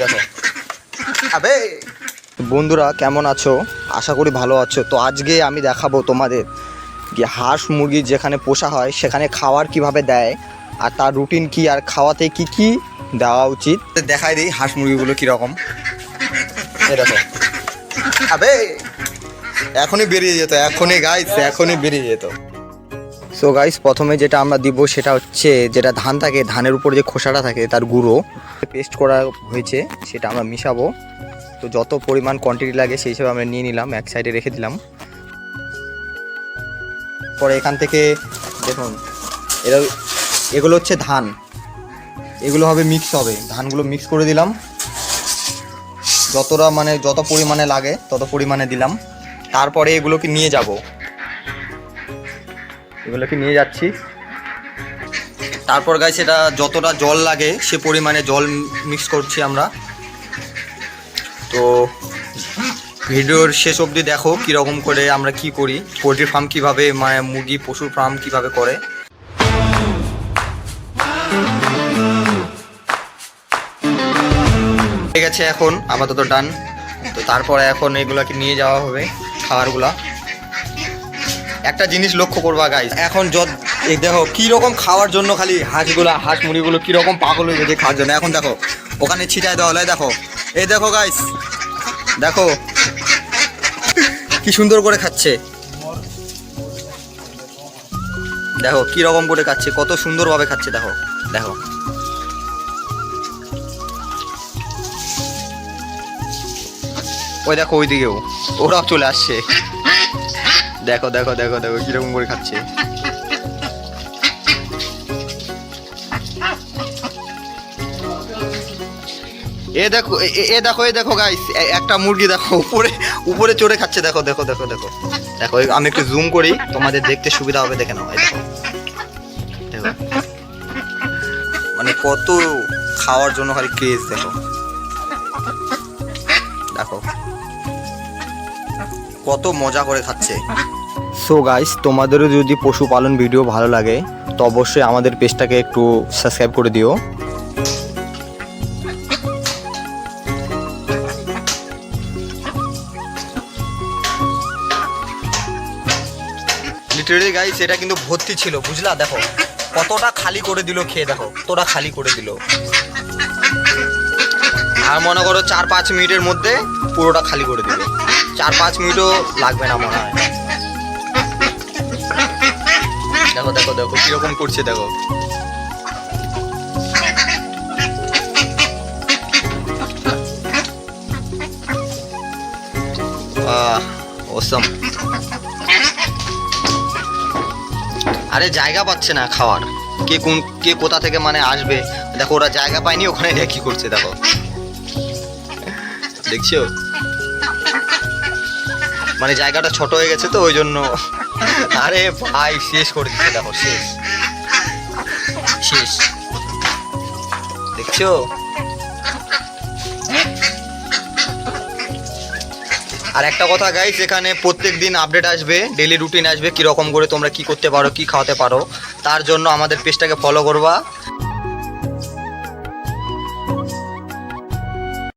দেখো আবে বন্ধুরা, কেমন আছো? আশা করি ভালো আছো। তো আজকে আমি দেখাবো তোমাদের যে হাঁস মুরগি যেখানে পোষা হয় সেখানে খাওয়ার কিভাবে দেয় আর তার রুটিন কি আর খাওয়াতে কি কি দেওয়া উচিত দেখাই দিই। হাঁস মুরগিগুলো কীরকম দেখো। আবে এখনই বেরিয়ে যেত, এখনই গাইস, এখনই বেরিয়ে যেত। সো গাইস, প্রথমে যেটা আমরা দিব সেটা হচ্ছে যেটা ধান থাকে, ধানের উপর যে খোসাটা থাকে তার গুঁড়ো পেস্ট করা হয়েছে, সেটা আমরা মিশাবো। তো যত পরিমাণ কোয়ান্টিটি লাগে সেই হিসেবে আমরা নিয়ে নিলাম, এক সাইডে রেখে দিলাম। পরে এখান থেকে দেখুন এগুলো হচ্ছে ধান, এগুলো হবে মিক্স হবে, ধানগুলো মিক্স করে দিলাম। যতটা মানে যত পরিমাণে লাগে তত পরিমাণে দিলাম। তারপরে এগুলোকে নিয়ে যাব, এগুলোকে নিয়ে যাচ্ছি। তারপর গাইস এটা যতটা জল লাগে সে পরিমাণে জল মিক্স করছি আমরা। তো ভিডিওর শেষ অবধি দেখো কীরকম করে আমরা কি করি, পোলট্রি ফার্ম কীভাবে মানে মুরগি পশুর ফার্ম কীভাবে করে। ঠিক আছে, এখন আপাতত ডান। তো তারপরে এখন এগুলাকে নিয়ে যাওয়া হবে খাবারগুলা। একটা জিনিস লক্ষ্য করবা গাইস, এখন এই দেখো কীরকম খাওয়ার জন্য খালি হাঁস মুরগিগুলো কীরকম পাগল হয়ে গেছে খাওয়ার জন্য। এখন দেখো ওখানে ছিটায় দেওয়া হলে দেখো, এই দেখো গাইস, দেখো কি সুন্দর করে খাচ্ছে, দেখো কীরকম করে খাচ্ছে, কত সুন্দরভাবে খাচ্ছে। দেখো দেখো ওই দেখো ওইদিকেও ওরাও চলে আসছে। দেখো দেখো দেখো দেখো কিরকম করে খাচ্ছে। এ দেখো এ দেখো এ দেখো গাইস, একটা মুরগি দেখো উপরে উপরে চড়ে খাচ্ছে। দেখো দেখো দেখো দেখো দেখো, আমি একটু জুম করি তোমাদের দেখতে সুবিধা হবে, দেখে নাও। এই দেখো দেখো মানে কত খাওয়ার জন্য খালি ক্রেজ। দেখো দেখো কত মজা করে খাচ্ছে। সো গাইস, তোমাদেরও যদি পশুপালন ভিডিও ভালো লাগে তো অবশ্যই আমাদের পেজটাকে একটু সাবস্ক্রাইব করে দিও। লিটারালি গাইস এটা কিন্তু ভর্তি ছিল, বুঝলা? দেখো কতটা খালি করে দিল খেয়ে, দেখো কতটা খালি করে দিল। আর মনে করো 4-5 মিনিটের মধ্যে পুরোটা খালি করে দিবে, 4-5 মিনিটও লাগবে না মনে হয়। দেখো দেখো দেখো কিরকম করছে, দেখো অসম। আরে জায়গা পাচ্ছে না খাওয়ার, কে কোথা থেকে মানে আসবে। দেখো ওরা জায়গা পায়নি, ওখানে কি করছে দেখো, দেখছো? মানে জায়গাটা ছোট হয়ে গেছে তো ওই জন্য। আরে ভাই শেষ করে দিচ্ছে, দেখো শেষ শেষ, দেখছো? আর একটা কথা গাইস, এখানে প্রত্যেক দিন আপডেট আসবে, ডেইলি রুটিন আসবে, কীরকম করে তোমরা কি করতে পারো, কি খাওয়াতে পারো। তার জন্য আমাদের পেজটাকে ফলো করবা।